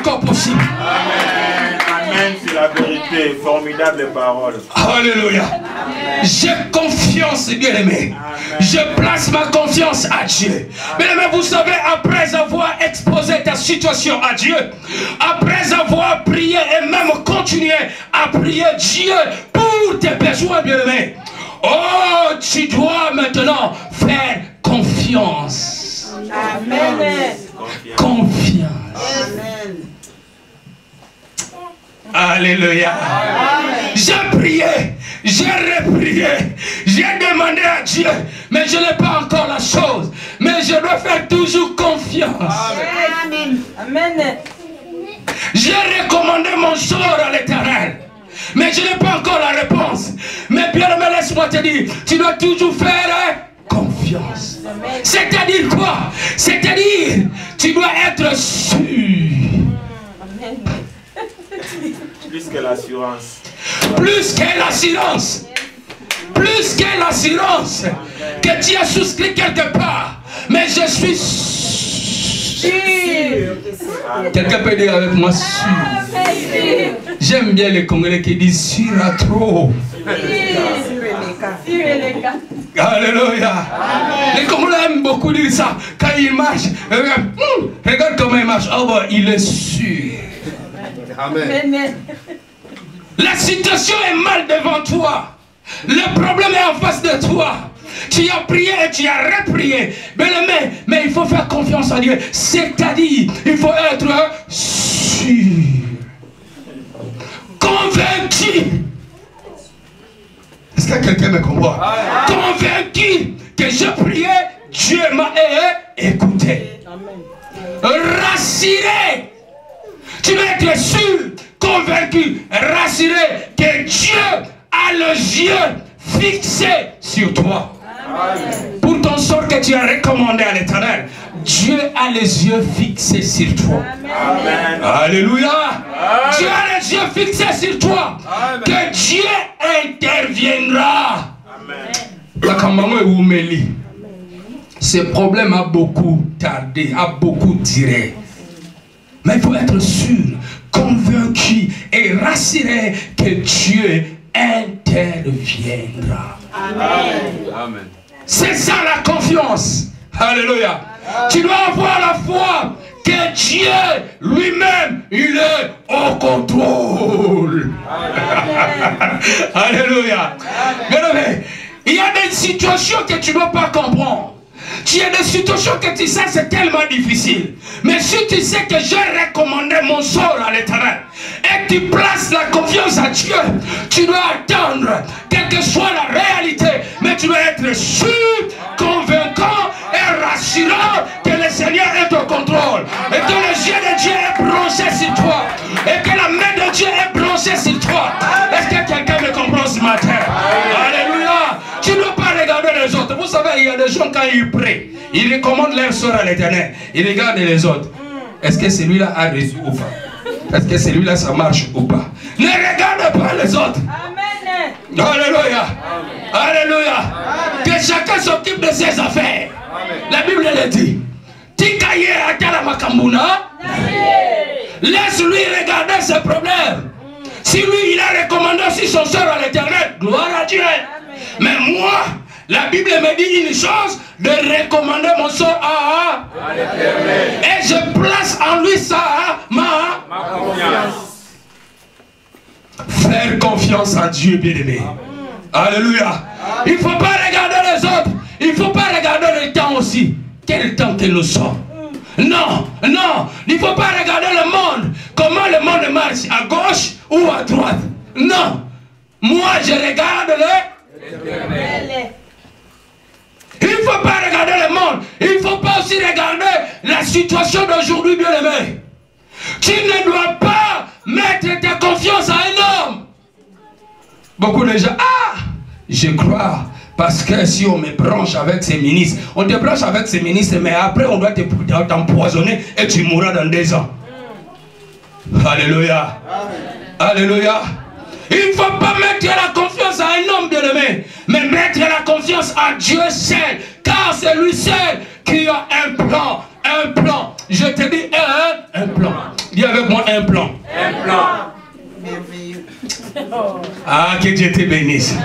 encore possible. Amen. Amen, c'est la vérité. Formidable parole. Alléluia. J'ai confiance, bien-aimé. Je place ma confiance à Dieu. Bien-aimé, vous savez, après avoir exposé ta situation à Dieu, après avoir prié et même continué à prier Dieu pour tes besoins, bien-aimé, oh, tu dois maintenant faire confiance. Amen. Confiance. Amen. Alléluia. J'ai prié, j'ai reprié, j'ai demandé à Dieu, mais je n'ai pas encore la chose. Mais je dois faire toujours confiance. Amen. Amen. J'ai recommandé mon sort à l'Éternel, mais je n'ai pas encore la réponse. Mais bien, laisse-moi te dire, tu dois toujours faire confiance. C'est-à-dire quoi? C'est-à-dire, tu dois être sûr. Amen. Plus que l'assurance. Plus que l'assurance. Plus que l'assurance que tu as souscrit quelque part. Mais je suis sûr. Quelqu'un peut dire avec moi sûr. J'aime bien les Congolais qui disent sûr à trop. Alléluia. Les Congolais aiment beaucoup dire ça. Quand ils marchent, regarde comment ils marchent. Oh, bon, il est sûr. Amen. La situation est mal devant toi. Le problème est en face de toi. Tu as prié et tu as reprié. Mais il faut faire confiance à Dieu. C'est-à-dire, il faut être sûr. Convaincu. Est-ce que quelqu'un me comprend? Convaincu que je priais, Dieu m'a écouté. Rassuré. Tu dois être sûr, convaincu, rassuré que Dieu a les yeux fixés sur toi. Amen. Pour ton sort que tu as recommandé à l'Éternel, Dieu a les yeux fixés sur toi. Amen. Alléluia. Amen. Dieu a les yeux fixés sur toi. Amen. Que Dieu interviendra. Amen. Ce problème a beaucoup tardé, a beaucoup duré. Mais il faut être sûr, convaincu et rassuré que Dieu interviendra. Amen. C'est ça la confiance. Alléluia. Amen. Tu dois avoir la foi que Dieu lui-même, il est au contrôle. Alléluia. Amen. Il y a des situations que tu ne dois pas comprendre. Tu as des situations que tu sais c'est tellement difficile. Mais si tu sais que j'ai recommandé mon sort à l'Éternel et tu places la confiance à Dieu, tu dois attendre, quelle que soit la réalité, mais tu dois être sûr, convaincant et rassurant que le Seigneur est au contrôle et que les yeux de Dieu est branché sur toi et que la main de Dieu est branchée sur toi. Est-ce que quelqu'un me comprend ce matin? Alléluia. Tu ne dois pas regarder les autres. Vous savez, il y a des gens quand ils prient, ils recommandent leur sort à l'Éternel. Ils regardent les autres. Est-ce que celui-là a réussi ou pas? Est-ce que celui-là ça marche ou pas? Ne regarde pas les autres. Amen. Alléluia. Amen. Alléluia. Amen. Que chacun s'occupe de ses affaires. Amen. La Bible le dit. Tikaye atala makambuna. Laisse-lui regarder ses problèmes. Si lui il a recommandé aussi son sort à l'Éternel, gloire à Dieu. Mais moi, la Bible me dit une chose, de recommander mon sort à l'Éternel. Et je place en lui ça, ma confiance. Faire confiance à Dieu, bien-aimé. Alléluia. Il ne faut pas regarder les autres. Il ne faut pas regarder le temps aussi. Quel temps que nous sommes. Non, non. Il ne faut pas regarder le monde. Comment le monde marche, à gauche ou à droite. Non. Moi, je regarde l'Éternel. Il ne faut pas regarder le monde. Il ne faut pas aussi regarder la situation d'aujourd'hui, bien-aimé. Tu ne dois pas mettre ta confiance à un homme. Beaucoup de gens, je crois, parce que si on me branche avec ces ministres, on te branche avec ces ministres, mais après on doit t'empoisonner et tu mourras dans 2 ans. Alléluia. Alléluia. Il ne faut pas mettre la confiance à un homme, bien-aimé, mais mettre la confiance à Dieu seul, car c'est lui seul qui a un plan, un plan. Je te dis un plan. Dis avec moi un plan. Un plan. Merveilleux. Ah, que Dieu te bénisse.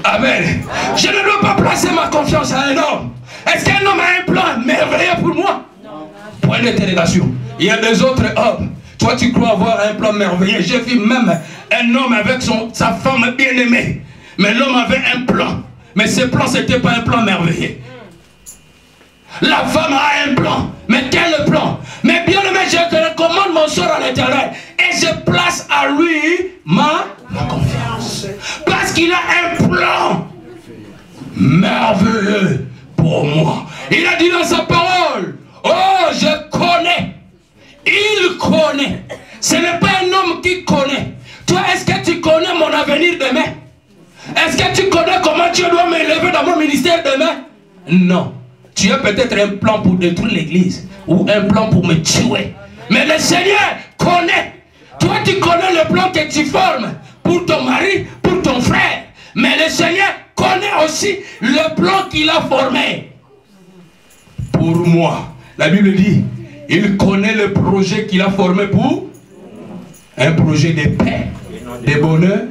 Amen. Je ne dois pas placer ma confiance à un homme. Est-ce qu'un homme a un plan merveilleux pour moi? Non. Point d'interrogation. Il y a des autres hommes. Toi, tu crois avoir un plan merveilleux. J'ai vu même un homme avec sa femme bien-aimée. Mais l'homme avait un plan. Mais ce plan, ce n'était pas un plan merveilleux. La femme a un plan. Mais quel plan? Mais bien aimé, je recommande mon sort à l'Éternel. Et je place à lui ma confiance. Parce qu'il a un plan merveilleux pour moi. Il a dit dans sa parole, oh, je connais. Il connaît. Ce n'est pas un homme qui connaît. Toi, est-ce que tu connais mon avenir demain? Est-ce que tu connais comment Dieu doit m'élever dans mon ministère demain? Non. Tu as peut-être un plan pour détruire l'église ou un plan pour me tuer. Mais le Seigneur connaît. Toi, tu connais le plan que tu formes pour ton mari, pour ton frère. Mais le Seigneur connaît aussi le plan qu'il a formé pour moi. La Bible dit, il connaît le projet qu'il a formé pour un projet de paix, de bonheur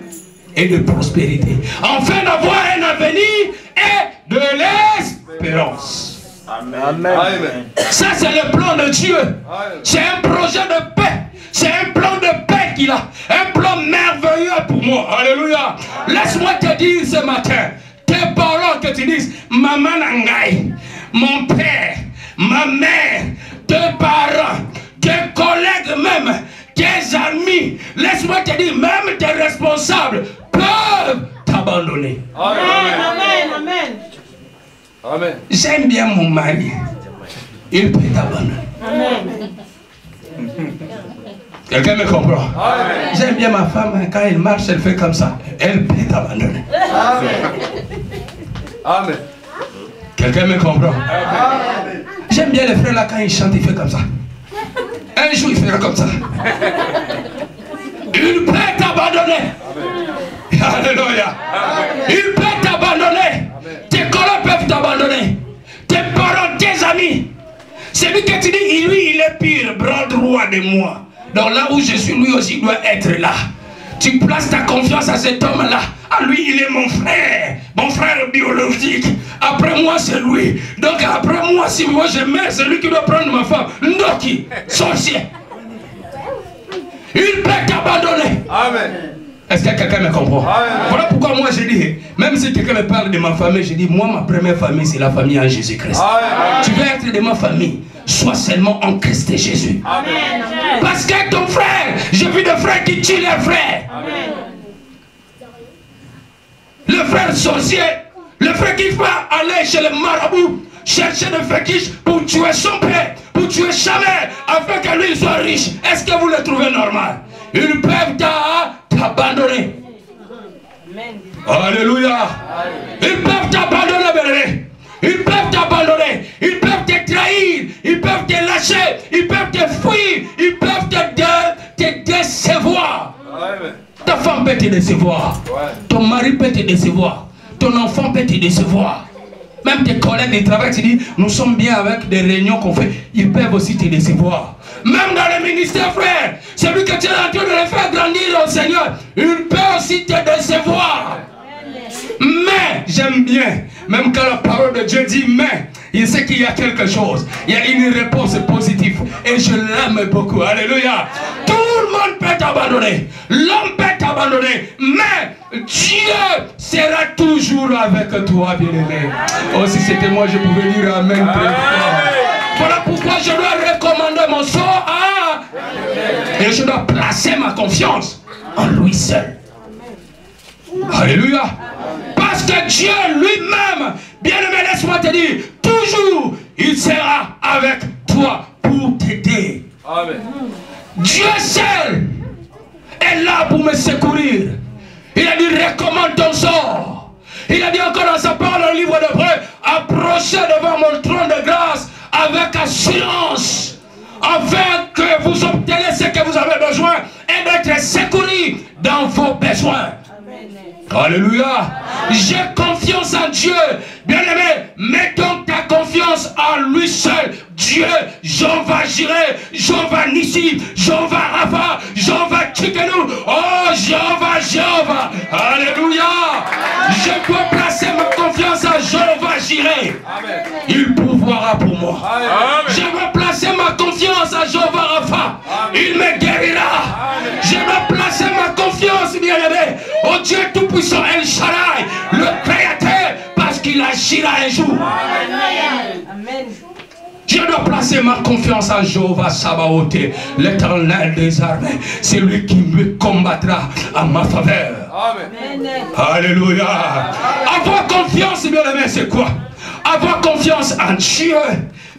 et de prospérité. Enfin d'avoir un avenir et de l'espérance. Amen. Amen. Ça, c'est le plan de Dieu. C'est un projet de paix. C'est un plan de paix qu'il a. Un plan merveilleux pour moi. Alléluia. Laisse-moi te dire ce matin, tes paroles que tu dises, Maman Nangai, mon père, ma mère, tes parents, tes collègues même, tes amis, laisse-moi te dire, même tes responsables peuvent t'abandonner. Amen, amen, amen. Amen. J'aime bien mon mari. Il peut t'abandonner. Amen. Quelqu'un me comprend? Amen. J'aime bien ma femme, quand elle marche, elle fait comme ça. Elle peut t'abandonner. Amen. Quelqu'un me comprend? Amen. J'aime bien les frères là, quand ils chantent, il fait comme ça. Un jour, il fera comme ça. Il peut t'abandonner. Alléluia. Il peut t'abandonner. Tes collègues peuvent t'abandonner. Tes parents, tes amis. Celui que tu dis, lui, il est pire, bras droit de moi. Donc là où je suis, lui aussi doit être là. Tu places ta confiance à cet homme-là. À lui, il est mon frère biologique. Après moi, c'est lui. Donc après moi, si moi je meurs, c'est lui qui doit prendre ma femme. Ndoki, sorcier. Il peut t'abandonner. Amen. Est-ce que quelqu'un me comprend? Amen. Voilà pourquoi moi je dis, même si quelqu'un me parle de ma famille, je dis, moi ma première famille c'est la famille en Jésus-Christ. Tu veux être de ma famille, sois seulement en Christ Jésus. Amen. Parce que ton frère, j'ai vu des frères qui tuent leurs frères. Amen. Le frère sorcier, le frère qui va aller chez le marabout, chercher des fétiches pour tuer son père, pour tuer sa mère, afin que lui soit riche. Est-ce que vous le trouvez normal? Ils peuvent t'abandonner. Alléluia. Ils peuvent t'abandonner, bébé. Ils peuvent t'abandonner. Ils peuvent te trahir. Ils peuvent te lâcher. Ils peuvent te fuir. Ils peuvent te décevoir. Amen. Ta femme peut te décevoir. Ton mari peut te décevoir. Ton enfant peut te décevoir. Même tes collègues de travail, tu dis, nous sommes bien avec des réunions qu'on fait. Ils peuvent aussi te décevoir. Même dans le ministère, frère, celui que tu es en train de le faire grandir au Seigneur, il peut aussi te décevoir. Mais, j'aime bien, même quand la parole de Dieu dit mais, il sait qu'il y a quelque chose. Il y a une réponse positive. Et je l'aime beaucoup. Alléluia. Tout le monde peut t'abandonner. L'homme peut t'abandonner. Mais Dieu sera toujours avec toi, bien-aimé. Oh, si c'était moi, je pouvais dire amen très fort. Voilà pourquoi je dois recommander mon sort à... Et je dois placer ma confiance en lui seul. Alléluia. Parce que Dieu lui-même, bien-aimé, laisse-moi te dire, toujours, il sera avec toi pour t'aider. Amen. Dieu seul est là pour me secourir. Il a dit, recommande ton sort. Il a dit encore dans sa parole dans le livre d'Hébreux, approchez devant mon trône de grâce avec assurance, afin que vous obteniez ce que vous avez besoin et d'être secouru dans vos besoins. Alléluia. J'ai confiance en Dieu. Bien-aimé, mets donc ta confiance en lui seul. Dieu, Jéhovah Jireh, Jéhovah Nissi, Jéhovah Rapha, Jéhovah Tsidkenu. Oh, Jéhovah. Alléluia. Je dois placer ma confiance en Jéhovah Jireh. Il pourvoira pour moi. Amen. Je dois placer ma confiance en Jéhovah Rapha. Il me guérira. Je dois placer ma confiance, bien-aimé, au Dieu Tout-Puissant, El Shaddai, le Créateur, parce qu'il agira un jour. Amen. Je dois placer ma confiance en Jéhovah Sabaoth, l'Éternel des armées. C'est lui qui me combattra à ma faveur. Amen. Alléluia. Avoir confiance, bien-aimé, c'est quoi? Avoir confiance en Dieu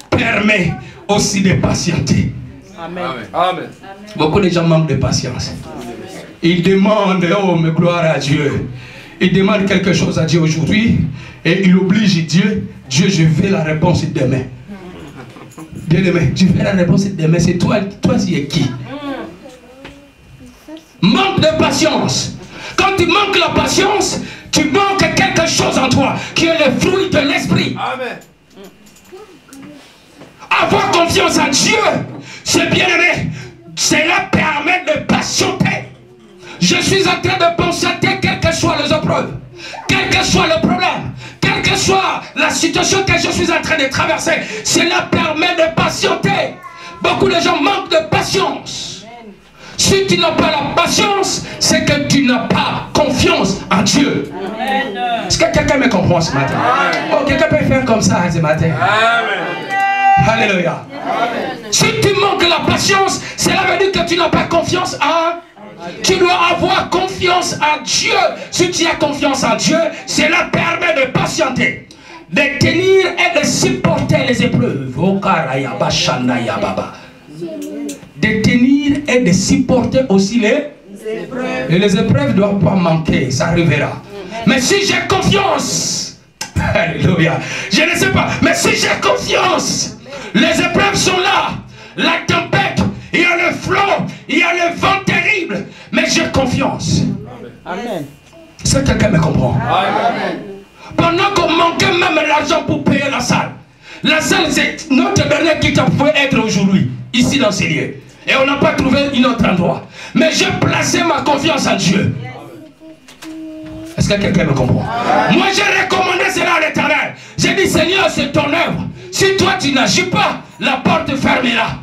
permet aussi de patienter. Amen. Amen. Beaucoup de gens manquent de patience. Ils demandent, oh, mais gloire à Dieu. Ils demandent quelque chose à Dieu aujourd'hui et ils obligent Dieu. Dieu, je veux la réponse demain. Bien-aimé, tu veux la réponse demain. C'est toi tu es qui? Manque de patience. Quand tu manques la patience, tu manques quelque chose en toi qui est le fruit de l'esprit. Amen. Avoir confiance en Dieu, c'est bien aimé. Cela permet de patienter. Je suis en train de patienter quelles que soient les épreuves, quel que soit le problème, quelle que soit la situation que je suis en train de traverser. Cela permet de patienter. Beaucoup de gens manquent de patience. Si tu n'as pas la patience, c'est que tu n'as pas confiance en Dieu. Est-ce que quelqu'un me comprend ce matin? Oh, quelqu'un peut faire comme ça ce matin. Amen. Alléluia. Amen. Si tu manques la patience, cela veut dire que tu n'as pas confiance en Dieu. Tu dois avoir confiance en Dieu. Si tu as confiance en Dieu, cela permet de patienter, de tenir et de supporter les épreuves. De tenir et de supporter aussi les épreuves. Et les épreuves ne doivent pas manquer, ça arrivera. Mais si j'ai confiance, alléluia, je ne sais pas, mais si j'ai confiance, les épreuves sont là, la tempête, il y a le flot, il y a le vent terrible, mais j'ai confiance. Amen. Est-ce que quelqu'un me comprend? Amen. Pendant qu'on manquait même l'argent pour payer la salle, c'est notre dernier qui pouvait être aujourd'hui, ici dans ces lieux. Et on n'a pas trouvé un autre endroit. Mais j'ai placé ma confiance en Dieu. Est-ce que quelqu'un me comprend? Moi j'ai recommandé cela à l'Éternel. J'ai dit, Seigneur, c'est ton œuvre. Si toi tu n'agis pas, la porte fermera.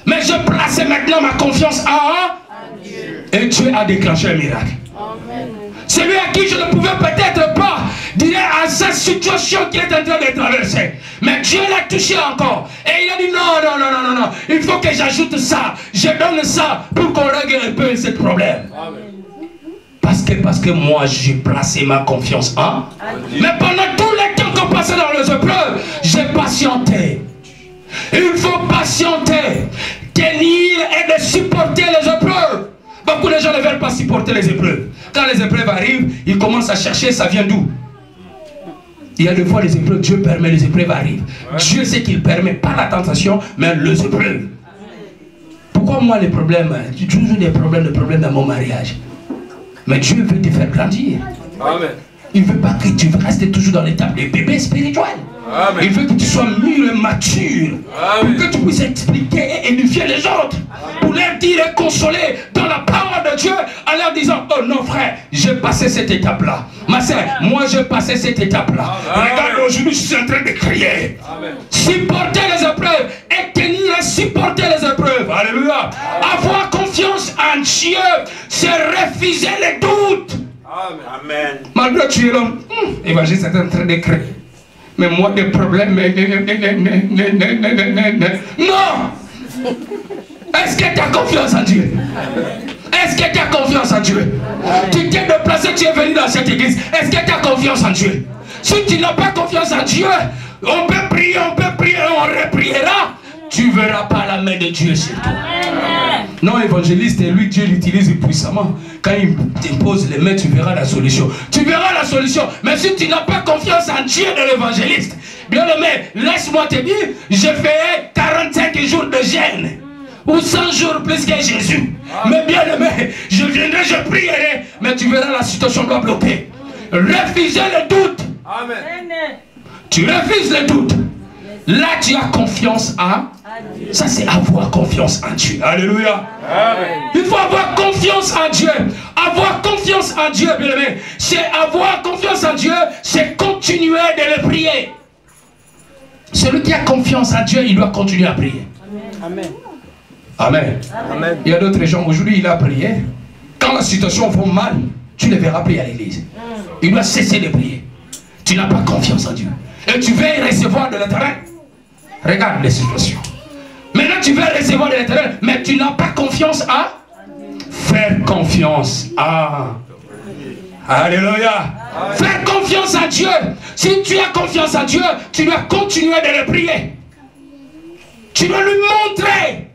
Mais je place maintenant ma confiance en Dieu. Et Dieu a déclenché un miracle. Amen. Celui à qui je ne pouvais peut-être pas dire à sa situation qui est en train de traverser. Mais Dieu l'a touché encore. Et il a dit non. Il faut que j'ajoute ça. Je donne ça pour qu'on règle un peu ce problème. Amen. Parce que moi j'ai placé ma confiance en Dieu. Mais pendant tout le temps qu'on passait dans les épreuves, j'ai patienté. Il faut patienter, tenir et de supporter les épreuves. Beaucoup de gens ne veulent pas supporter les épreuves. Quand les épreuves arrivent, ils commencent à chercher, ça vient d'où? Il y a des fois les épreuves, Dieu permet les épreuves arrivent. Ouais. Dieu sait qu'il permet, pas la tentation, mais les épreuves. Pourquoi moi les problèmes? J'ai toujours des problèmes dans mon mariage. Mais Dieu veut te faire grandir. Amen. Il ne veut pas que tu restes toujours dans l'étape des bébés spirituels. Amen. Il veut que tu sois mûr et mature. Amen. Pour que tu puisses expliquer et édifier les autres. Pour leur dire et consoler dans la parole de Dieu en leur disant, oh non frère, j'ai passé cette étape-là. Ma soeur, moi j'ai passé cette étape-là. Regarde, aujourd'hui je suis en train de crier. Amen. Supporter les épreuves et tenir et supporter les épreuves. Alléluia. Avoir confiance en Dieu, c'est refuser les doutes. Amen. Malgré tu es l'homme, évangile c'est en train de crier. Mais moi des problèmes, non. Est-ce que tu as confiance en Dieu? Est-ce que tu as confiance en Dieu? Tu t'es déplacé, tu es venu dans cette église. Est-ce que tu as confiance en Dieu? Si tu n'as pas confiance en Dieu, on peut prier, on repriera. Tu ne verras pas la main de Dieu sur toi. Non, évangéliste, lui, Dieu l'utilise puissamment. Quand il t'impose les mains, tu verras la solution. Tu verras la solution. Mais si tu n'as pas confiance en Dieu de l'évangéliste, bien aimé, laisse-moi te dire, je ferai 45 jours de jeûne. Ou 100 jours plus que Jésus. Mais bien aimé, je viendrai je prierai, mais tu verras la situation doit bloquer. Refusez le doute. Amen. Tu refuses le doute. Là, tu as confiance à Dieu. Ça, c'est avoir confiance en Dieu. Alléluia. Amen. Il faut avoir confiance en Dieu. Avoir confiance en Dieu, bien aimé. C'est avoir confiance en Dieu, c'est continuer de le prier. Celui qui a confiance en Dieu, il doit continuer à prier. Amen. Amen. Amen. Il y a d'autres gens, aujourd'hui, il a prié. Quand la situation va mal, tu ne verras plus à l'église. Il doit cesser de prier. Tu n'as pas confiance en Dieu. Et tu veux recevoir de l'éternel. Regarde les situations. Maintenant, tu veux recevoir de l'éternel, mais tu n'as pas confiance à faire confiance à. Alléluia. Faire confiance à Dieu. Si tu as confiance en Dieu, tu dois continuer de le prier. Tu dois lui montrer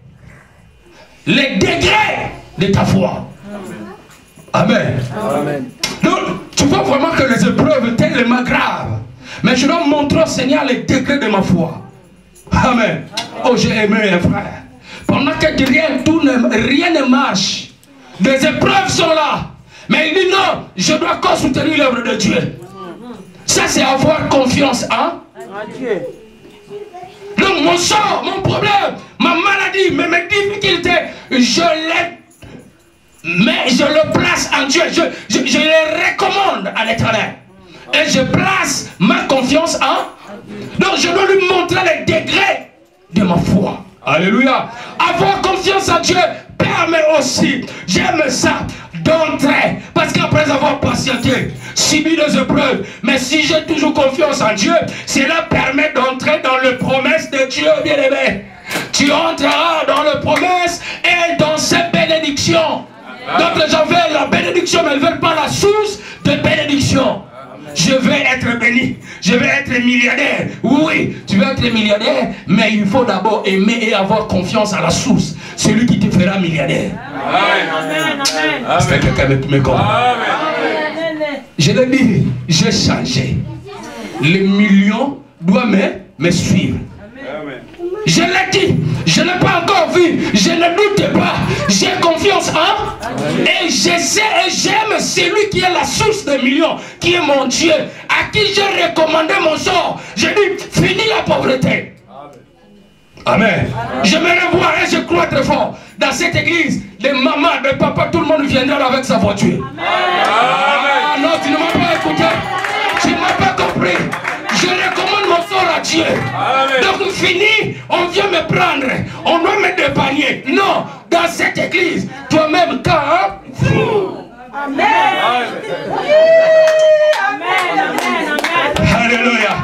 les degrés de ta foi. Amen. Amen. Donc, tu vois vraiment que les épreuves tellement graves. Mais je dois montrer au Seigneur les degrés de ma foi. Amen. Oh, j'ai aimé un frère. Pendant que rien ne marche, des épreuves sont là. Mais il dit non, je dois encore soutenir l'œuvre de Dieu. Ça, c'est avoir confiance en Dieu. Donc, mon sort, mon problème, ma maladie, mes difficultés, mais je le place en Dieu. Je les recommande à l'Éternel. Et je place ma confiance en. Donc je dois lui montrer les degrés de ma foi. Alléluia. Avoir confiance en Dieu permet aussi, j'aime ça, d'entrer. Parce qu'après avoir patienté, subi des épreuves, mais si j'ai toujours confiance en Dieu, cela permet d'entrer dans les promesses de Dieu, bien-aimé. Tu entreras dans les promesses et dans ces bénédictions. D'autres gens veulent la bénédiction, mais ils ne veulent pas la source de bénédiction. Je vais être béni, je vais être millionnaire. Oui, tu veux être millionnaire, mais il faut d'abord aimer et avoir confiance à la source. Celui qui te fera millionnaire. Amen. Est-ce que quelqu'un me comprend? Je l'ai dit, j'ai changé. Les millions doivent me suivre. Je l'ai dit, je n'ai pas encore vu, je ne doute pas, j'ai confiance en et je sais et j'aime celui qui est la source des millions, qui est mon Dieu, à qui j'ai recommandé mon sort. Je dis, finis la pauvreté. Amen. Je me revois et je crois très fort. Dans cette église, les mamans, les papas, tout le monde viendra avec sa voiture. Amen. Non, tu ne m'as pas écouté, tu ne m'as pas compris. Je recommande mon sort à Dieu. Amen. Donc fini, on vient me prendre, on doit me dépanner. Non, dans cette église, toi-même quand. Amen. Amen. Alléluia.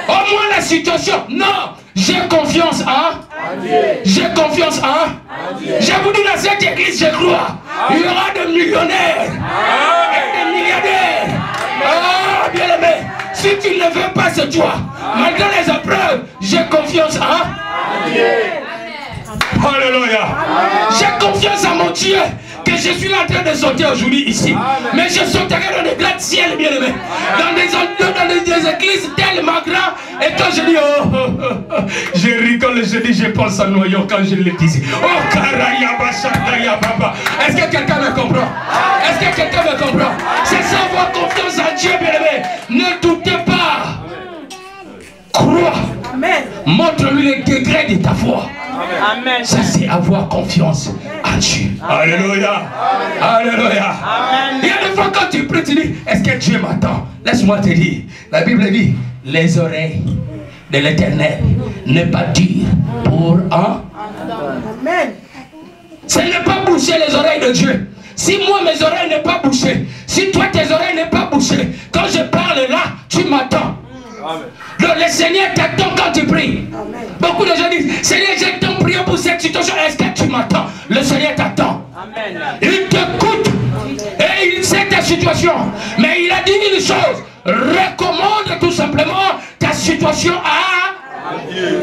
Au moins la situation. Non, j'ai confiance en Dieu. J'ai confiance en Dieu. Je vous dis dans cette église, je crois, il y aura des millionnaires et des milliardaires. Ah, bien aimé. Si tu ne veux pas, c'est toi. Malgré les épreuves, j'ai confiance en Dieu. Alléluia. J'ai confiance en mon Dieu que je suis en train de sauter aujourd'hui ici. Amen. Mais je sauterai dans des grands ciels, bien aimés. Dans des églises tellement grandes. Et quand je dis, je rigole, je dis, je pense à noyau quand je le dis. Oh, Karayaba, Shakayaba. Est-ce que quelqu'un me comprend? Est-ce que quelqu'un me comprend? C'est ça, avoir confiance en Dieu, bien aimé. Ne doutez pas. Crois. Montre-lui les degrés de ta foi. Amen. Ça, c'est avoir confiance en Dieu. Alléluia. Alléluia. Amen. Il y a des fois quand tu pries, tu dis, est-ce que Dieu m'attend? Laisse-moi te dire. La Bible dit, les oreilles de l'Éternel n'est pas dure pour un. Amen. Ce n'est pas boucher les oreilles de Dieu. Si moi mes oreilles n'est pas bouchées, si toi tes oreilles n'est pas bouchées, quand je parle là, tu m'attends. Donc le Seigneur t'attend quand tu pries. Amen. Beaucoup de gens disent, Seigneur, j'ai tant prié pour cette situation, est-ce que tu m'attends? Le Seigneur t'attend. Il t'écoute et il sait ta situation. Mais il a dit une chose, recommande tout simplement ta situation à Dieu.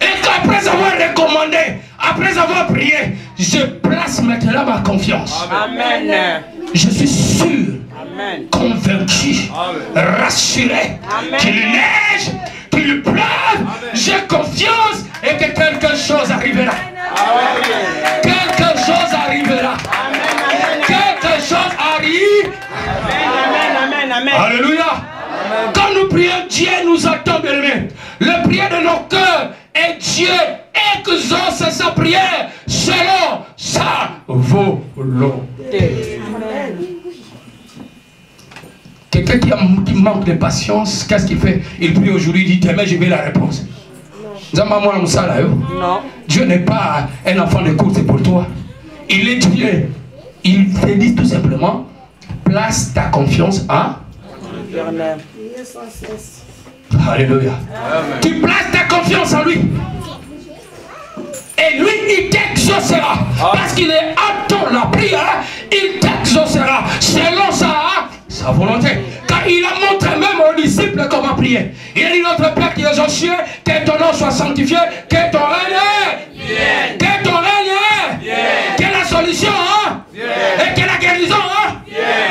Et qu'après avoir recommandé, après avoir prié, je place maintenant ma confiance. Amen. Je suis sûr, amen, convaincu, amen, rassuré, qu'il neige, qu'il pleuve, j'ai confiance et que quelque chose arrivera. Amen. Quelque chose arrivera. Amen. prions, Dieu nous attend, bien-aimés. Le prière de nos cœurs et Dieu exauce sa prière selon sa volonté. Quelqu'un qui manque de patience, qu'est-ce qu'il fait? Il prie aujourd'hui, il dit demain je vais la réponse. Non. Dieu n'est pas un enfant de course pour toi. Il est Dieu. Il te dit tout simplement, place ta confiance en Éternel. Alléluia. Amen. Tu places ta confiance en lui. Et lui, il t'exaucera. Parce qu'il est attend la prière, il t'exaucera selon sa volonté. Car il a montré même aux disciples comment prier. Il a dit notre Père qui est aux cieux, que ton nom soit sanctifié, que ton règne vienne. Que ton règne vienne. Que la solution, hein? Et que la guérison, hein?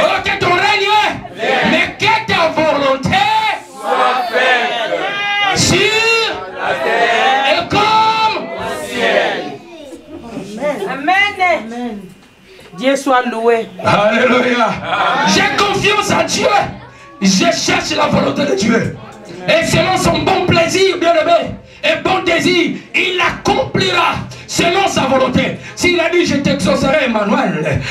Oh, que ton règne vienne. Mais que ta volonté soit faite sur la terre et comme au ciel. Amen. Amen. Dieu soit loué. Alléluia. J'ai confiance en Dieu. Je cherche la volonté de Dieu. Et selon son bon plaisir, bien-aimé, et bon désir, il accomplira selon sa volonté. S'il a dit je t'exaucerai, Emmanuel,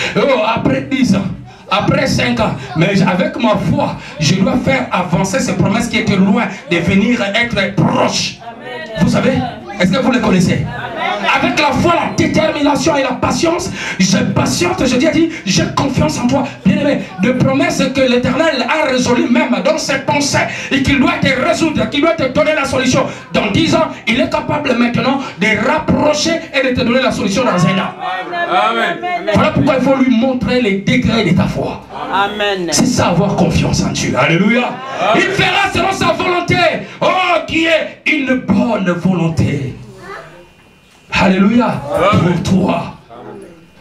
après 10 ans, après 5 ans, mais avec ma foi, je dois faire avancer ces promesses qui étaient loin de venir être proches. Vous savez, est-ce que vous les connaissez? Avec la foi, la détermination et la patience, je patiente, je dis, j'ai confiance en toi, bien-aimé, de promesses que l'Éternel a résolues même dans ses pensées et qu'il doit te résoudre, qu'il doit te donner la solution. Dans 10 ans, il est capable maintenant de rapprocher et de te donner la solution dans 1 an. Amen. Voilà pourquoi il faut lui montrer les degrés de ta foi. Amen. C'est ça, avoir confiance en Dieu. Alléluia. Amen. Il fera selon sa volonté. Oh, qui est une bonne volonté. Alléluia. Pour toi.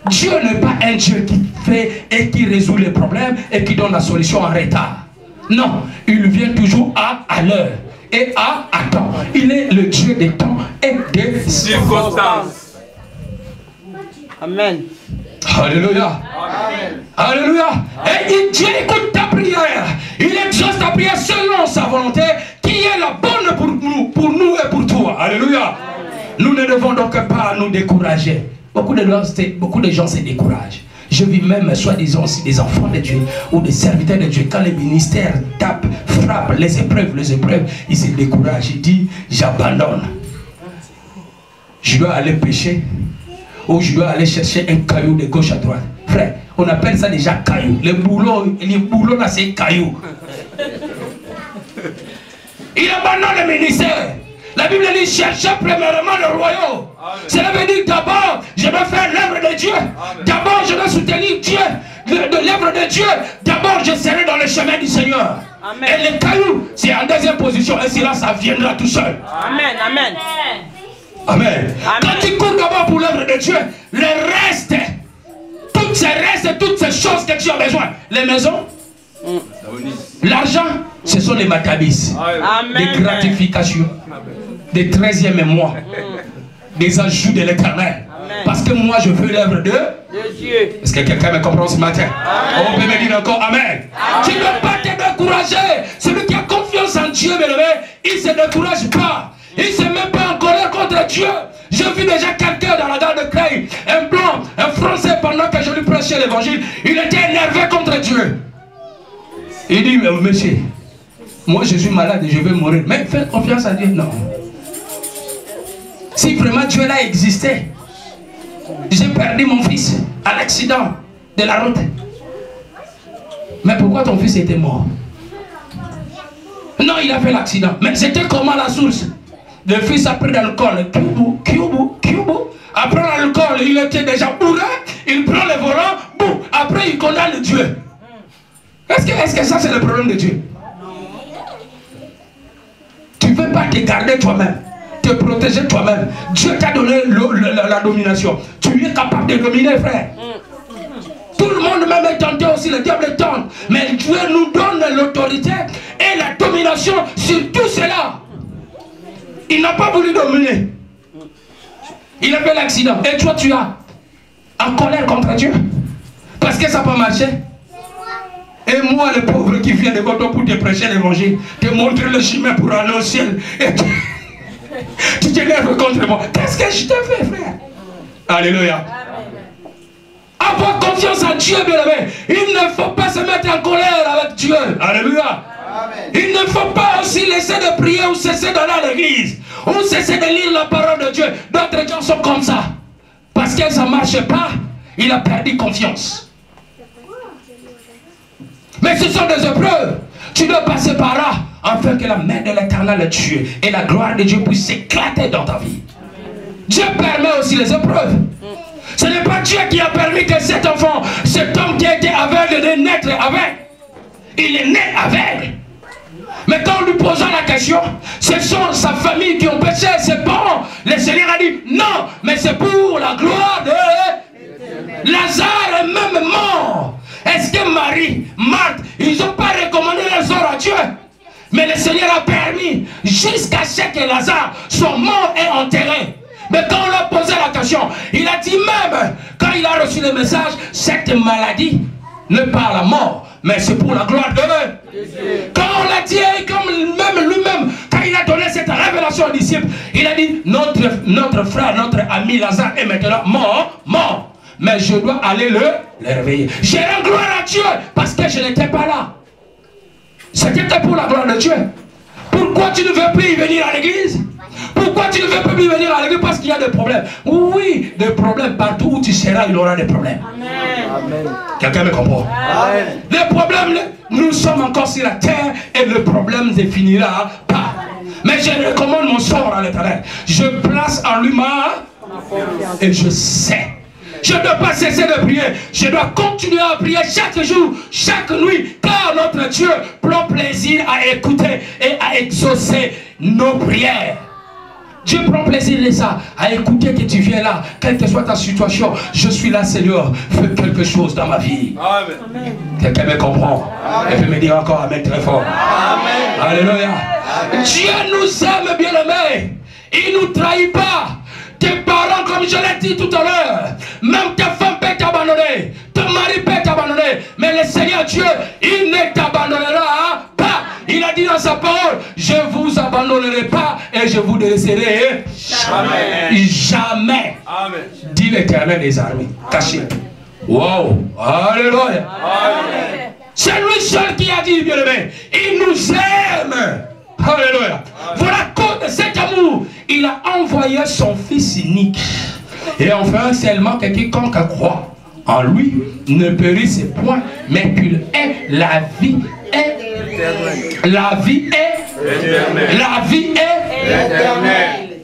Dieu n'est pas un Dieu qui fait et qui résout les problèmes et qui donne la solution en retard. Non, il vient toujours à l'heure et à temps. Il est le Dieu des temps et des circonstances. Amen. Alléluia. Amen. Alléluia. Et Dieu écoute ta prière. Il exauce ta prière selon sa volonté qui est la bonne pour nous et pour toi. Alléluia. Nous ne devons donc pas nous décourager. Beaucoup de gens se découragent. Je vis même, soi-disant, aussi des enfants de Dieu ou des serviteurs de Dieu. Quand les ministères tapent, frappent les épreuves, ils se découragent. Ils disent, j'abandonne. Je dois aller pécher ou je dois aller chercher un caillou de gauche à droite. Frère, on appelle ça déjà caillou. Les boulots là, c'est caillou. Il abandonne le ministère. La Bible dit chercher premièrement le royaume. Cela veut dire d'abord, je vais faire l'œuvre de Dieu. D'abord, je vais soutenir Dieu, de l'œuvre de Dieu. D'abord, je serai dans le chemin du Seigneur. Amen. Et les cailloux, c'est en deuxième position. Et là, ça viendra tout seul. Amen. Amen. Amen. Quand tu cours d'abord pour l'œuvre de Dieu, le reste, toutes ces choses que tu as besoin, les maisons, l'argent, ce sont les matabis, des gratifications, des 13e mois, des ajouts de l'Éternel. Parce que moi je veux l'œuvre de Dieu. Est-ce que quelqu'un me comprend ce matin? On peut me dire encore Amen. Tu ne dois pas te décourager. Celui qui a confiance en Dieu, il ne se décourage pas. Il ne se met pas en colère contre Dieu. J'ai vu déjà quelqu'un dans la gare de Creil, un blanc, un français, pendant que je lui prêchais l'évangile, il était énervé contre Dieu. Il dit, mais monsieur, moi je suis malade et je vais mourir. Mais faites confiance à Dieu. Non. Si vraiment Dieu là existait, j'ai perdu mon fils à l'accident de la route. Mais pourquoi ton fils était mort? Non, il a fait l'accident. Mais c'était comment la source? Le fils a pris l'alcool. Après l'alcool, il était déjà bourré. Il prend le volant. Boum. Après, il condamne Dieu. Est-ce que ça c'est le problème de Dieu? Tu ne veux pas te garder toi-même, te protéger toi-même. Dieu t'a donné la domination. Tu es capable de dominer, frère. Tout le monde même est tenté aussi, le diable est tenté. Mais Dieu nous donne l'autorité et la domination sur tout cela. Il n'a pas voulu dominer. Il a fait l'accident. Et toi tu as en colère contre Dieu. Parce que ça n'a pas marché. Et moi, le pauvre qui vient de Goto pour te prêcher l'évangile, te montrer le chemin pour aller au ciel. Et tu t'énerves contre moi. Qu'est-ce que je te fais, frère? Alléluia. Avoir confiance en Dieu, bien aimé. Il ne faut pas se mettre en colère avec Dieu. Alléluia. Il ne faut pas aussi laisser de prier ou cesser d'aller à l'église. Ou cesser de lire la parole de Dieu. D'autres gens sont comme ça. Parce que ça ne marche pas, il a perdu confiance. Mais ce sont des épreuves. Tu dois passer par là afin que la main de l'Éternel Dieu et la gloire de Dieu puissent s'éclater dans ta vie. Dieu permet aussi les épreuves. Ce n'est pas Dieu qui a permis que cet enfant, cet homme qui a été aveugle de naître aveugle. Il est né aveugle. Mais quand on lui posa la question, ce sont sa famille qui ont péché, ses parents. Le Seigneur a dit non, mais c'est pour la gloire de Lazare est même mort. Est-ce que Marie, Marthe, ils n'ont pas recommandé les ors à Dieu? Mais le Seigneur a permis jusqu'à ce que Lazare soit mort et enterré. Mais quand on lui a posé la question, il a dit même, quand il a reçu le message, cette maladie ne pas à la mort, mais c'est pour la gloire de Dieu. Quand on l'a dit, comme même lui-même, quand il a donné cette révélation aux disciples, il a dit, notre frère, notre ami Lazare est maintenant mort. Mais je dois aller le réveiller. J'ai rends gloire à Dieu parce que je n'étais pas là. C'était pour la gloire de Dieu. Pourquoi tu ne veux plus y venir à l'église? Pourquoi tu ne veux plus y venir à l'église? Parce qu'il y a des problèmes. Oui, des problèmes partout où tu seras, il y aura des problèmes. Amen. Quelqu'un me comprend? Amen. Les problèmes, nous sommes encore sur la terre et le problème ne finira pas. Mais je recommande mon sort à l'Éternel. Je place en lui ma confiance et je sais. Je ne dois pas cesser de prier. Je dois continuer à prier chaque jour, chaque nuit. Car notre Dieu prend plaisir à écouter et à exaucer nos prières. Dieu prend plaisir de ça, à écouter que tu viens là, quelle que soit ta situation. Je suis là, Seigneur, fais quelque chose dans ma vie. Amen. Quelqu'un me comprend? Amen. Et peut me dire encore Amen très fort. Amen. Alléluia. Amen. Dieu nous aime, bien-aimés. Il ne nous trahit pas. Tes parents, comme je l'ai dit tout à l'heure, même ta femme peut t'abandonner, ton mari peut t'abandonner, mais le Seigneur Dieu, il ne t'abandonnera pas. Il a dit dans sa parole, je ne vous abandonnerai pas et je vous laisserai jamais. Jamais. Amen. Dit l'Éternel des armées. Caché. Wow. Alléluia. C'est lui seul qui a dit, bien-aimé, il nous aime. Alléluia. Voilà cause de cet amour. Il a envoyé son fils unique. Et enfin seulement que quiconque croit en lui ne périsse point, mais qu'il ait la vie est la vie est la vie est éternelle.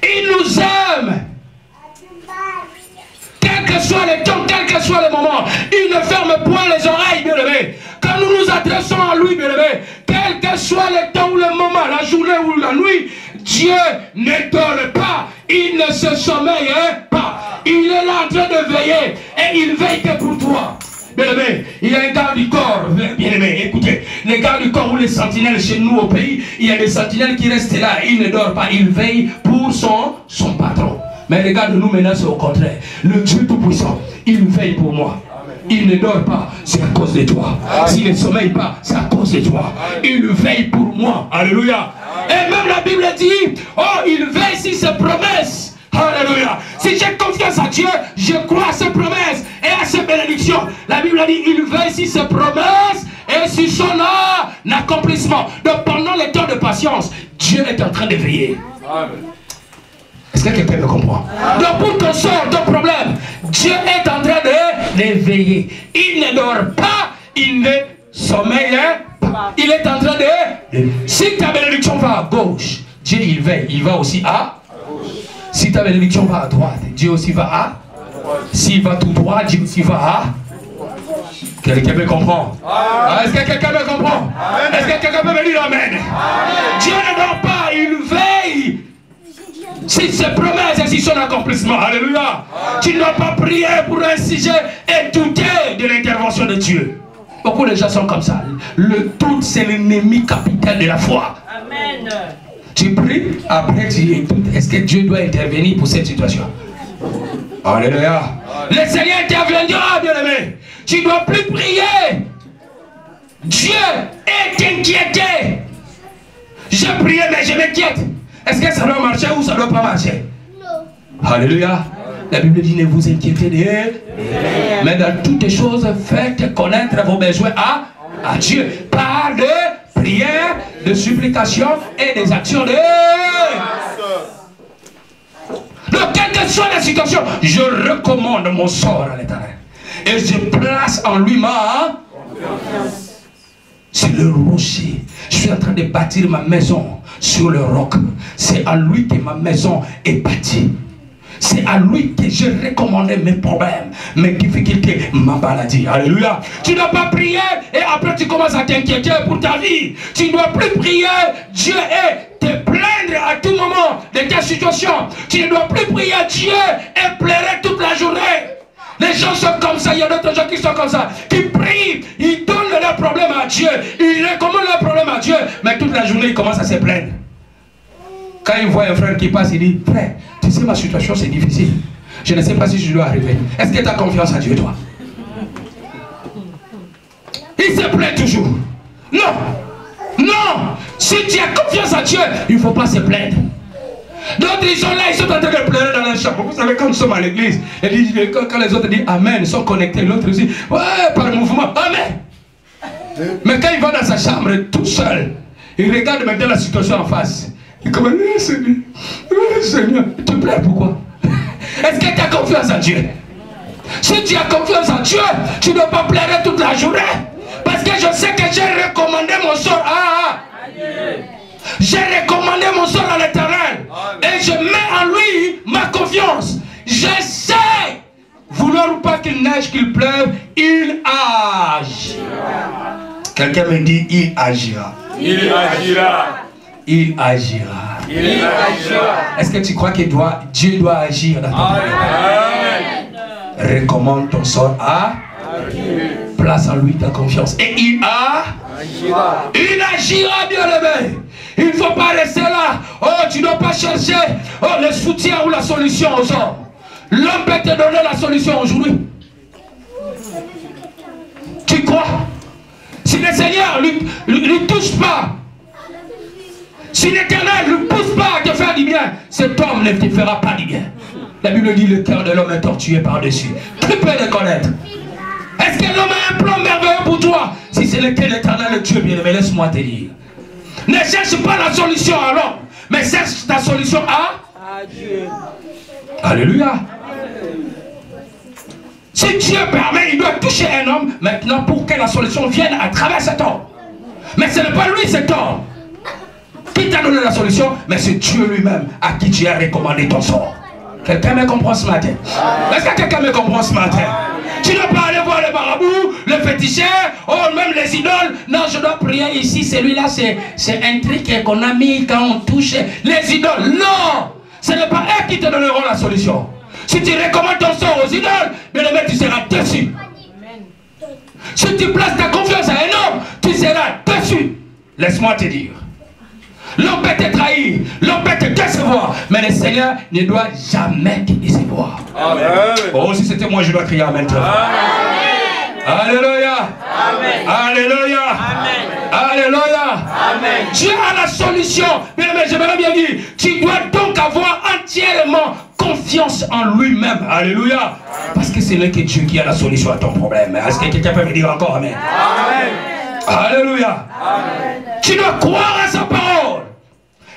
Il nous aime. Quel que soit le temps, quel que soit le moment, il ne ferme point les oreilles, bien-aimés. Quand nous nous adressons à lui, bien-aimés, quel que soit le temps ou le moment, la journée ou la nuit, Dieu ne dort pas, il ne se sommeille pas. Il est là en train de veiller et il veille que pour toi. Bien-aimé, il y a un garde du corps, bien-aimé, écoutez, les gardes du corps ou les sentinelles chez nous au pays, il y a des sentinelles qui restent là, ils ne dorment pas, ils veillent pour son patron. Mais regarde-nous maintenant, c'est au contraire. Le Dieu Tout-Puissant, il veille pour moi. Il ne dort pas, c'est à cause de toi. S'il ne sommeille pas, c'est à cause de toi. Il veille pour moi. Alléluia. Et même la Bible dit, oh, il veille sur ses promesses. Alléluia. Si j'ai confiance à Dieu, je crois à ses promesses et à ses bénédictions. La Bible dit, il veille sur ses promesses et sur son accomplissement. Donc pendant les temps de patience, Dieu est en train de veiller. Amen. Est-ce que quelqu'un me comprend? Donc pour ton sort, ton problème, Dieu est en train de veiller. Il ne dort pas, il ne sommeille pas. Il est en train de... Si ta bénédiction va à gauche, Dieu il veille, il va aussi à gauche. Si ta bénédiction va à droite, Dieu aussi va à droite. S'il va tout droit, Dieu aussi va à... Quelqu'un me comprend? Est-ce que quelqu'un me comprend? Est-ce que quelqu'un peut me dire Amen? Dieu ne dort pas, il veille. Si ses promesses et si son accomplissement, alléluia. Tu ne dois pas prier pour un sujet et douter de l'intervention de Dieu. Beaucoup de gens sont comme ça. Le doute, c'est l'ennemi capital de la foi. Amen. Tu pries, après tu écoutes. Est-ce que Dieu doit intervenir pour cette situation? Alléluia. Le Seigneur interviendra, bien-aimé. Tu ne dois plus prier Dieu est inquiété. J'ai prié, mais je m'inquiète. Est-ce que ça doit marcher ou ça ne doit pas marcher? Non. Alléluia. La Bible dit ne vous inquiétez de rien. Mais dans toutes les choses, faites connaître vos besoins à Dieu. Par de prières, de supplications et des actions de... Donc, quelle que soit la situation, je recommande mon sort à l'Éternel. Et je place en lui ma confiance. C'est le rocher. Je suis en train de bâtir ma maison sur le roc. C'est à lui que ma maison est bâtie. C'est à lui que j'ai recommandé mes problèmes, mes difficultés, ma maladie. Alléluia. Tu ne dois pas prier et après tu commences à t'inquiéter pour ta vie. Tu ne dois plus prier Dieu et te plaindre à tout moment de ta situation. Tu ne dois plus prier Dieu et pleurer toute la journée. Les gens sont comme ça, il y a d'autres gens qui sont comme ça, qui prient, ils donnent leurs problèmes à Dieu, ils recommandent leurs problèmes à Dieu, mais toute la journée ils commencent à se plaindre. Quand ils voient un frère qui passe, il dit, frère, tu sais ma situation c'est difficile, je ne sais pas si je dois arriver. Est-ce que tu as confiance en Dieu toi? Il se plaint toujours. Non, non, si tu as confiance en Dieu, il ne faut pas se plaindre. D'autres ils sont là, ils sont en train de pleurer dans leur chambre. Vous savez quand nous sommes à l'église, quand les autres disent Amen, ils sont connectés, l'autre dit ouais, par mouvement, Amen. Mais quand il va dans sa chambre tout seul, il regarde maintenant la situation en face. Il commence, Seigneur, tu pleures pourquoi? Est-ce que tu as confiance en Dieu? Si tu as confiance en Dieu, tu ne dois pas pleurer toute la journée. Parce que je sais que j'ai recommandé mon sort à Dieu. J'ai recommandé mon sort à l'Éternel. Et je mets en lui ma confiance. Je sais, vouloir ou pas qu'il neige, qu'il pleuve, il agira. Quelqu'un me dit, il agira. Il agira. Il agira. Il agira. Est-ce que tu crois que Dieu doit agir dans ton vie? Recommande ton sort à Dieu. Place en lui ta confiance. Et il agira. Il agira, bien-aimé. Il ne faut pas rester là. Oh, tu ne dois pas chercher le soutien ou la solution aux hommes. L'homme peut te donner la solution aujourd'hui. Tu crois? Si le Seigneur ne lui touche pas, si l'Éternel ne pousse pas à te faire du bien, cet homme ne te fera pas du bien. La Bible dit le cœur de l'homme est tortué par-dessus. Tu peux le connaître. Est-ce que l'homme a un plan merveilleux pour toi? Si c'est lequel l'Éternel Dieu bien-aimé, laisse-moi te dire. Ne cherche pas la solution à l'homme, mais cherche ta solution à Dieu. Alléluia. Si Dieu permet, il doit toucher un homme maintenant pour que la solution vienne à travers cet homme. Mais ce n'est pas lui cet homme qui t'a donné la solution, mais c'est Dieu lui-même à qui tu as recommandé ton sort. Quelqu'un me comprend ce matin? Est-ce que quelqu'un me comprend ce matin? Tu ne dois pas aller voir le marabout, le féticheur, ou même les idoles. Non, je dois prier ici. Celui-là, c'est un truc qu'on a mis quand on touche les idoles. Non! Ce n'est pas eux qui te donneront la solution. Si tu recommandes ton sort aux idoles, bien aimé, tu seras déçu. Si tu places ta confiance à un homme, tu seras déçu. Laisse-moi te dire. L'homme peut te trahir, l'homme peut te décevoir, mais le Seigneur ne doit jamais te décevoir. Amen. Oh, si c'était moi, je dois crier Amen. Alléluia. Amen. Alléluia. Amen. Alléluia. Amen. Dieu a la solution. Mais j'aimerais bien dire, tu dois donc avoir entièrement confiance en lui-même. Alléluia. Parce que c'est lui que Dieu qui a la solution à ton problème. Est-ce que quelqu'un peut me dire encore Amen? Amen. Alléluia. Amen. Tu dois croire à sa parole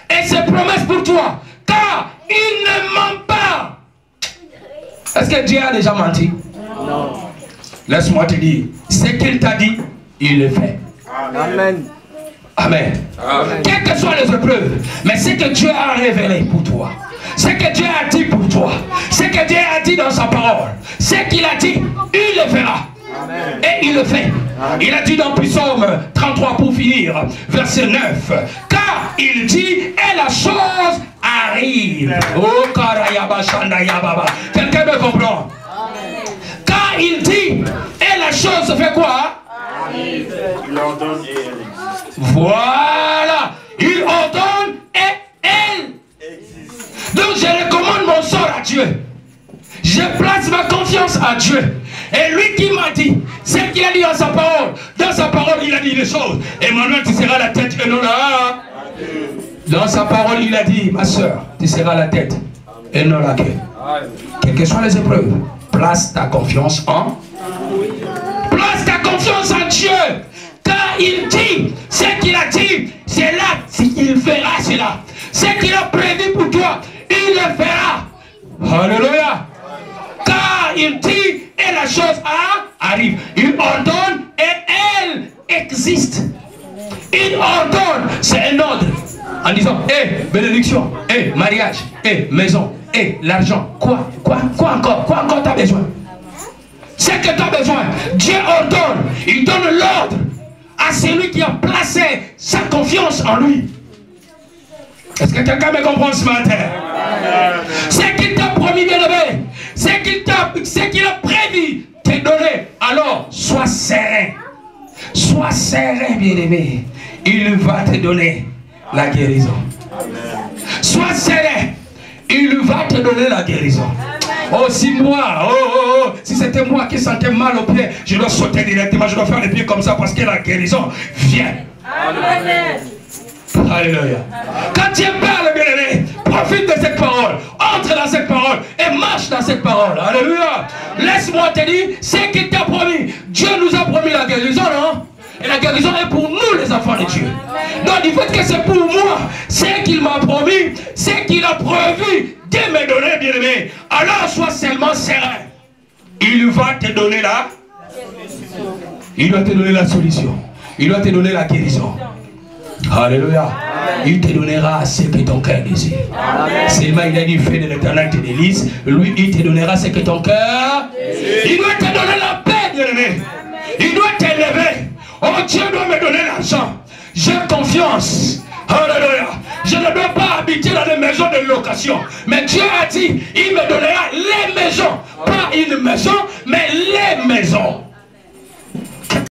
et ses promesses pour toi, car il ne ment pas. Est-ce que Dieu a déjà menti? Non. Laisse-moi te dire, ce qu'il t'a dit, il le fait. Amen. Amen. Amen. Quelles que soient les épreuves, mais ce que Dieu a révélé pour toi, ce que Dieu a dit pour toi, ce que Dieu a dit dans sa parole, ce qu'il a dit, il le fera. Amen. Et il le fait. Amen. Il a dit dans Psaume 33 pour finir, verset 9, car il dit et la chose arrive. Oh, karayaba, shandayababa. Quelqu'un me comprend? Amen. Car il dit et la chose fait quoi? Arrive. Il ordonne et elle existe. Voilà. Il ordonne et elle existe. Donc je recommande mon sort à Dieu. Je Je place ma confiance à Dieu. Et lui qui m'a dit, ce qu'il a dit dans sa parole, il a dit des choses. Emmanuel, tu seras la tête et non la... Dans sa parole, il a dit, ma soeur, tu seras la tête et non la queue. Quelles que soient les épreuves, place ta confiance en... Place ta confiance en Dieu. Quand il dit ce qu'il a dit, c'est là qu'il fera cela. Ce qu'il a prévu pour toi, il le fera. Alléluia. Car il dit et la chose arrive. Il ordonne et elle existe. Il ordonne, c'est un ordre. En disant, bénédiction, mariage, maison, l'argent. Quoi encore tu as besoin? C'est que tu as besoin. Dieu ordonne, il donne l'ordre à celui qui a placé sa confiance en lui. Est-ce que quelqu'un me comprend ce matin? C'est qu'il t'a promis, bien-aimé. C'est qu'il a prévu te donner. Alors, sois serein. Sois serein, bien-aimé. Il va te donner la guérison. Sois serein. Il va te donner la guérison. Oh, si moi, si c'était moi qui sentais mal au pied, je dois sauter directement, je dois faire les pieds comme ça parce que la guérison vient. Amen. Alléluia. Quand tu parles, bien-aimé, profite de cette parole, entre dans cette parole et marche dans cette parole. Alléluia. Laisse-moi te dire, c'est qu'il t'a promis. Dieu nous a promis la guérison, non? Et la guérison est pour nous, les enfants de Dieu. Donc, du fait que c'est pour moi, c'est qu'il m'a promis, c'est qu'il a prévu de me donner, bien-aimé. Alors, sois seulement serein. Il va te donner la solution. Il va te donner la solution. Il va te donner la guérison. Alléluia. Il te donnera ce que ton cœur désire. Seulement, il a dit, fais de l'éternel tes délices. Lui, il te donnera ce que ton cœur. Il doit te donner la paix, bien-aimé. Il doit t'élever. Oh, Dieu doit me donner l'argent. J'ai confiance. Alléluia. Je ne dois pas habiter dans les maisons de location. Mais Dieu a dit, il me donnera les maisons. Pas une maison, mais les maisons.